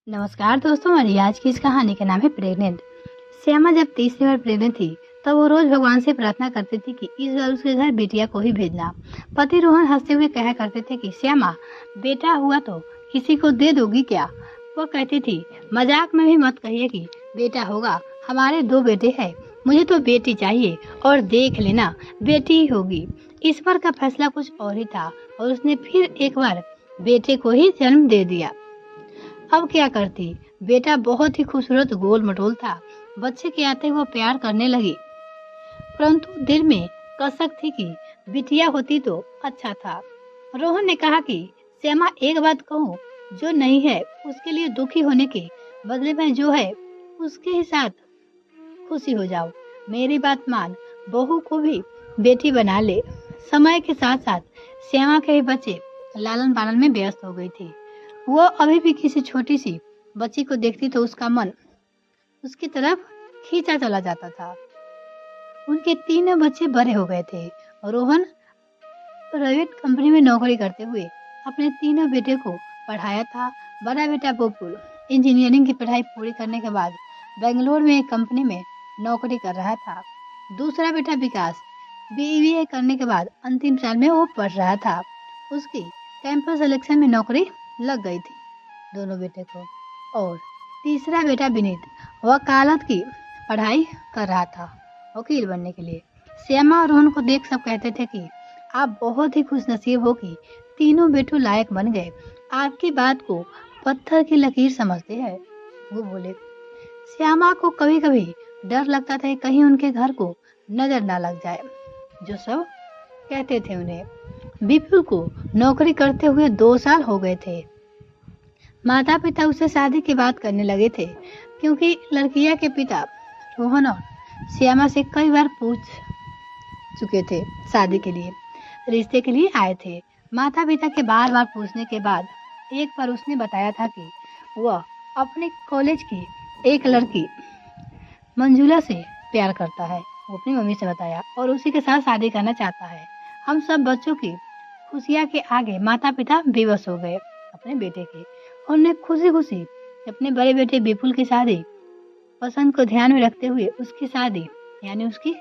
नमस्कार दोस्तों, मेरी आज की इस कहानी का नाम है प्रेग्नेंट। श्यामा जब तीसरी बार प्रेग्नेंट थी तब वो रोज भगवान से प्रार्थना करती थी कि इस बार उसके घर बेटिया को ही भेजना। पति रोहन हंसते हुए कहा करते थे कि श्यामा, बेटा हुआ तो किसी को दे दोगी क्या? वो कहती थी, मजाक में भी मत कहिए कि बेटा होगा, हमारे 2 बेटे हैं, मुझे तो बेटी चाहिए और देख लेना बेटी ही होगी। इस बार का फैसला कुछ और ही था और उसने फिर एक बार बेटे को ही जन्म दे दिया। अब क्या करती? बेटा बहुत ही खूबसूरत गोल मटोल था। बच्चे के आते ही वो प्यार करने लगी, परंतु दिल में कसक थी कि बिटिया होती तो अच्छा था। रोहन ने कहा कि श्यामा, एक बात कहूँ, जो नहीं है उसके लिए दुखी होने के बदले में जो है उसके ही साथ खुशी हो जाओ। मेरी बात मान, बहू को भी बेटी बना ले। समय के साथ साथ श्यामा के ही बच्चे लालन पालन में व्यस्त हो गई थी। वो अभी भी किसी छोटी सी बच्ची को देखती तो उसका मन उसकी तरफ खींचा चला जाता था। उनके 3 बच्चे बड़े हो गए थे। रोहन प्राइवेट कंपनी में नौकरी करते हुए अपने 3 बेटे को पढ़ाया था। बड़ा बेटा गोकुल इंजीनियरिंग की पढ़ाई पूरी करने के बाद बेंगलोर में एक कंपनी में नौकरी कर रहा था। दूसरा बेटा विकास बीबीए करने के बाद अंतिम साल में वो पढ़ रहा था। उसकी कैंपस सिलेक्शन में नौकरी लग गई थी दोनों बेटे को। और तीसरा बेटा विनीत वकालत की पढ़ाई कर रहा था, वकील बनने के लिए। श्यामा और रोहन को देख सब कहते थे कि आप बहुत ही खुशनसीब हो कि तीनों बेटों लायक बन गए। आपकी बात को पत्थर की लकीर समझते हैं। वो बोले। श्यामा को कभी कभी डर लगता था कहीं उनके घर को नजर ना लग जाए। जो सब कहते थे उन्हें। विपुल को नौकरी करते हुए 2 साल हो गए थे। माता पिता उससे शादी की बात करने लगे थे, क्योंकि लड़किया के पिता रोहन और श्यामा से कई बार पूछ चुके थे शादी के लिए, रिश्ते के लिए आए थे। माता पिता के बार बार पूछने के बाद एक बार उसने बताया था कि वह अपने कॉलेज की एक लड़की मंजुला से प्यार करता है। वो अपनी मम्मी से बताया और उसी के साथ शादी करना चाहता है। हम सब बच्चों की खुशियाँ के आगे माता पिता बेबस हो गए अपने बेटे के। उन्होंने खुशी खुशी अपने बड़े बेटे विपुल की शादी पसंद को ध्यान में रखते हुए उसकी शादी यानी उसकी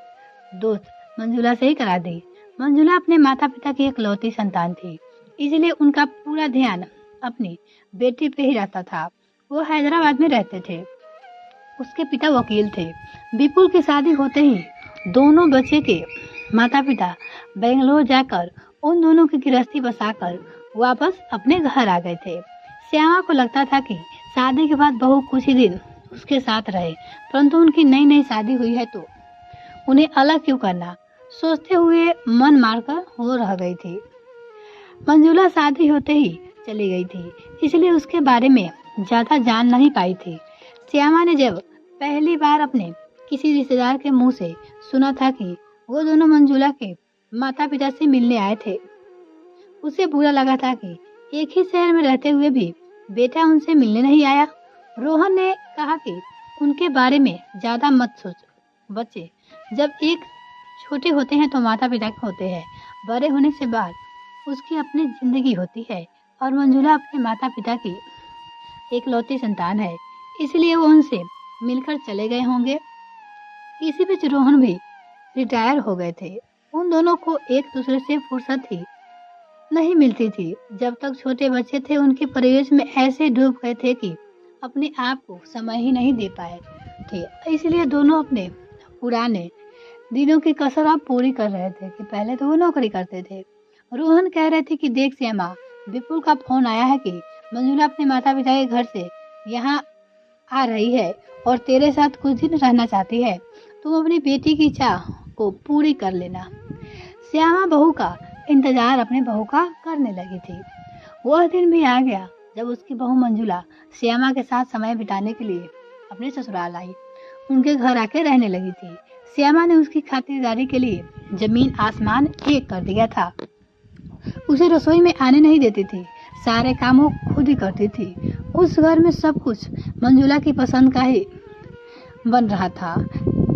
दोस्त मंजुला से ही करा दी। मंजुला अपने माता पिता की इकलौती संतान थी, इसलिए उनका पूरा ध्यान अपनी बेटी पे ही रहता था। वो हैदराबाद में रहते थे, उसके पिता वकील थे। विपुल की शादी होते ही दोनों बच्चे के माता पिता बेंगलोर जाकर उन दोनों की गृहस्थी बसाकर वापस अपने घर आ गए थे। श्यामा को लगता था कि शादी के बाद बहू कुछ ही दिन उसके साथ रहे, परंतु उनकी नई नई शादी हुई है तो उन्हें अलग क्यों करना, सोचते हुए मन मारकर वो रह गई थी। मंजुला शादी होते ही चली गई थी, इसलिए उसके बारे में ज्यादा जान नहीं पाई थी। श्यामा ने जब पहली बार अपने किसी रिश्तेदार के मुंह से सुना था कि वो दोनों मंजुला के माता पिता से मिलने आए थे, उसे बुरा लगा था कि एक ही शहर में रहते हुए भी बेटा उनसे मिलने नहीं आया। रोहन ने कहा कि उनके बारे में ज्यादा मत सोच, बच्चे जब एक छोटे होते हैं तो माता पिता के होते हैं, बड़े होने से बाद उसकी अपनी जिंदगी होती है और मंजुला अपने माता पिता की इकलौती संतान है, इसलिए वो उनसे मिलकर चले गए होंगे। इसी बीच रोहन भी रिटायर हो गए थे। उन दोनों को एक दूसरे से फुर्सत ही नहीं मिलती थी। जब तक छोटे बच्चे थे उनके परिवेश में ऐसे डूब गए थे कि अपने आप को समय ही नहीं दे पाए थे, इसलिए दोनों अपने पुराने दिनों की कसर अब पूरी कर रहे थे कि पहले तो वो नौकरी करते थे। रोहन कह रहे थे कि देख श्यामा, विपुल का फोन आया है कि मंजुला अपने माता पिता के घर से यहाँ आ रही है और तेरे साथ कुछ दिन रहना चाहती है। तुम अपनी बेटी की चाह को पूरी कर लेना। श्यामा बहू का इंतजार अपने बहू का करने लगी थी। वह दिन भी आ गया जब उसकी बहू मंजुला श्यामा के साथ समय बिताने के लिए अपने ससुराल आई, उनके घर आके रहने लगी थी। श्यामा ने उसकी खातिरदारी के लिए जमीन आसमान एक कर दिया था। उसे रसोई में आने नहीं देती थी, सारे काम वो खुद ही करती थी। उस घर में सब कुछ मंजुला की पसंद का ही बन रहा था।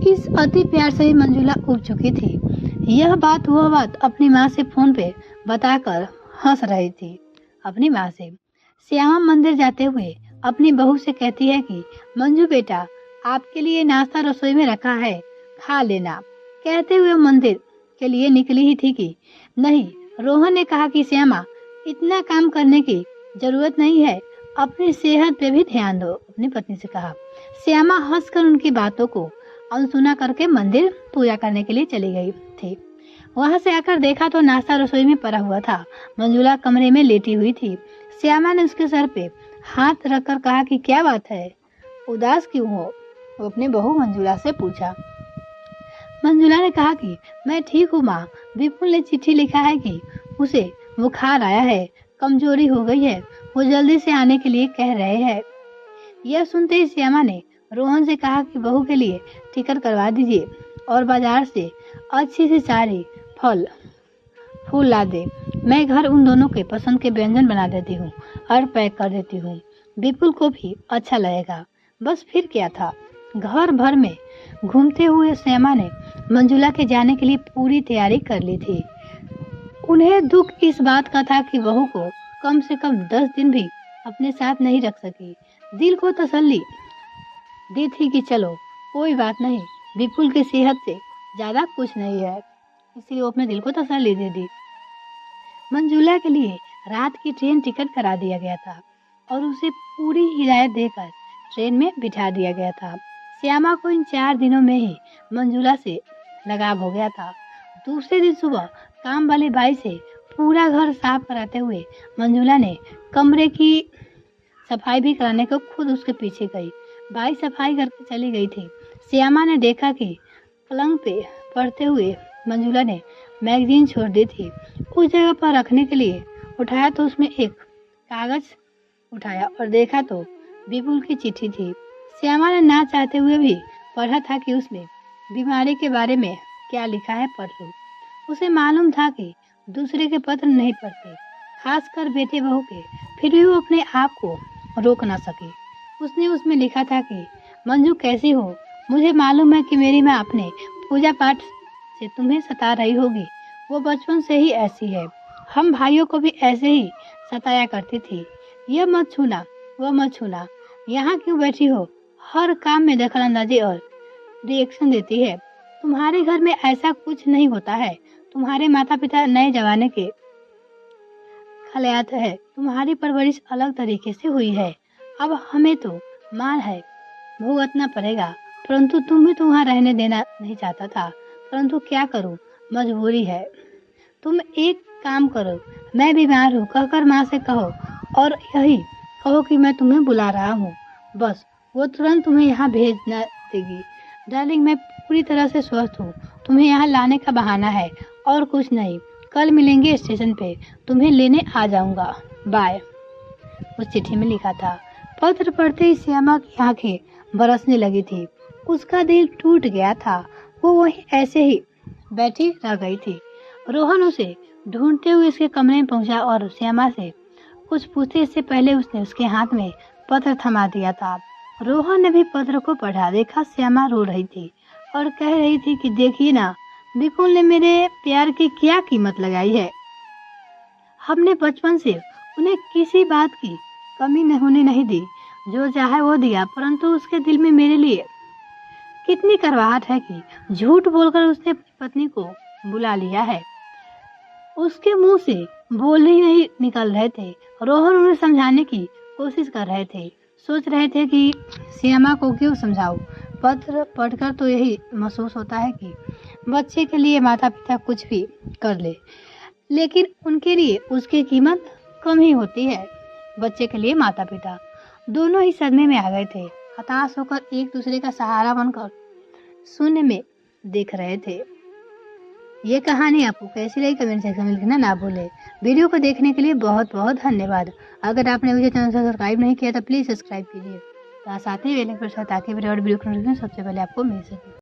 इस अति प्यार से ही मंजुला उब चुकी थी। यह बात वह बात अपनी माँ से फोन पे बताकर हंस रही थी। अपनी माँ से श्यामा मंदिर जाते हुए अपनी बहू से कहती है कि मंजू बेटा, आपके लिए नाश्ता रसोई में रखा है, खा लेना। कहते हुए मंदिर के लिए निकली ही थी कि नहीं, रोहन ने कहा कि श्यामा, इतना काम करने की जरूरत नहीं है, अपनी सेहत पे भी ध्यान दो। अपनी पत्नी से कहा। श्यामा हंसकर उनकी बातों को अनसुना करके मंदिर पूजा करने के लिए चली गई थी। वहां से आकर देखा तो नाश्ता रसोई में पड़ा हुआ था। मंजुला कमरे में लेटी हुई थी। श्यामा ने उसके सर पे हाथ रखकर कहा कि क्या बात है, उदास क्यों हो? वो अपनी बहू मंजुला से पूछा। मंजुला ने कहा कि मैं ठीक हूँ माँ, विपुल ने चिट्ठी लिखा है कि उसे बुखार आया है, कमजोरी हो गई है, वो जल्दी से आने के लिए कह रहे हैं। यह सुनते ही श्यामा ने रोहन से कहा कि बहू के लिए टिकट करवा दीजिए और बाजार से अच्छी सी सारी फल फूल ला दे। मैं घर उन दोनों के पसंद के व्यंजन बना देती हूँ और पैक कर देती हूँ, विपुल को भी अच्छा लगेगा। बस फिर क्या था, घर भर में घूमते हुए श्यामा ने मंजुला के जाने के लिए पूरी तैयारी कर ली थी। उन्हें दुख इस बात का था कि बहू को कम से कम 10 दिन भी अपने साथ नहीं रख सकी। दिल को तसल्ली दी थी कि चलो कोई बात नहीं, विपुल की सेहत से ज्यादा कुछ नहीं है, इसलिए वो अपने दिल को तसल्ली दे दी। मंजुला के लिए रात की ट्रेन टिकट करा दिया गया था और उसे पूरी हिदायत देकर ट्रेन में बिठा दिया गया था। श्यामा को इन 4 दिनों में ही मंजुला से लगाव हो गया था। दूसरे दिन सुबह काम वाले बाई से पूरा घर साफ कराते हुए मंजुला ने कमरे की सफाई भी कराने को खुद उसके पीछे गई। बाई सफाई करके चली गई थी। श्यामा ने देखा कि पलंग पे पड़ते हुए मंजुला ने मैगजीन छोड़ दी थी। उस जगह पर रखने के लिए उठाया तो उसमें एक कागज उठाया और देखा तो विपुल की चिट्ठी थी। श्यामा ने ना चाहते हुए भी पढ़ा था कि उसमें बीमारी के बारे में क्या लिखा है, पढ़ लो। उसे मालूम था कि दूसरे के पत्र नहीं पढ़ते, खासकर बेटे बहू के, फिर भी वो अपने आप को रोक ना सकी। उसने उसमें लिखा था कि मंजू कैसी हो, मुझे मालूम है कि मेरी माँ अपने पूजा पाठ से तुम्हें सता रही होगी, वो बचपन से ही ऐसी है, हम भाइयों को भी ऐसे ही सताया करती थी। यह मत छूना, वह मत छूना, यहाँ क्यों बैठी हो, हर काम में दखल अंदाजी और रिएक्शन देती है। तुम्हारे घर में ऐसा कुछ नहीं होता है, तुम्हारे माता पिता नए जमाने के खिलाफ है, तुम्हारी परवरिश अलग तरीके से हुई है, अब हमें तो मार है भुगतना पड़ेगा, परंतु तुम भी तुम्हारा रहने देना नहीं चाहता था, परंतु क्या करूं, मजबूरी है। तुम एक काम करो, मैं बीमार हूँ कहकर माँ से कहो और यही कहो कि मैं तुम्हें बुला रहा हूँ, बस वो तुरंत तुम्हें यहाँ भेज न देगी। डार्लिंग, मैं पूरी तरह से स्वस्थ हूँ, तुम्हें यहाँ लाने का बहाना है और कुछ नहीं। कल मिलेंगे स्टेशन पे, तुम्हें लेने आ जाऊंगा, बाय। उस चिट्ठी में लिखा था। पत्र पढ़ते ही श्यामा की आंखें बरसने लगी थी। उसका दिल टूट गया था। वो वहीं ऐसे ही बैठी रह गई थी। रोहन उसे ढूंढते हुए उसके कमरे में पहुंचा और श्यामा से कुछ पूछते इससे पहले उसने उसके हाथ में पत्र थमा दिया था। रोहन ने भी पत्र को पढ़ा। देखा श्यामा रो रही थी और कह रही थी कि देखिए ना, विपुल ने मेरे प्यार की क्या कीमत लगाई है। हमने बचपन से उन्हें किसी बात की कमी होने नहीं दी, जो चाहे वो दिया, परंतु उसके दिल में मेरे लिए कितनी करवाहट है कि झूठ बोलकर उसने अपनी पत्नी को बुला लिया है। उसके मुंह से बोल ही नहीं निकल रहे थे। रोहन उन्हें समझाने की कोशिश कर रहे थे, सोच रहे थे कि श्यामा को क्यों समझाऊं। पत्र पढ़कर तो यही महसूस होता है कि बच्चे के लिए माता पिता कुछ भी कर ले, लेकिन उनके लिए उसकी कीमत कम ही होती है। बच्चे के लिए माता पिता दोनों ही सदमे में आ गए थे। हताश होकर एक दूसरे का सहारा बनकर शून्य में देख रहे थे। ये कहानी आपको कैसी लगी कमेंट सेक्शन में लिखना ना भूले। वीडियो को देखने के लिए बहुत बहुत धन्यवाद। अगर आपने मुझे चैनल सब्सक्राइब नहीं किया तो प्लीज़ सब्सक्राइब कीजिए, साथ ही बेल आइकन पर ताकि वीडियो सबसे पहले आपको मिल सके।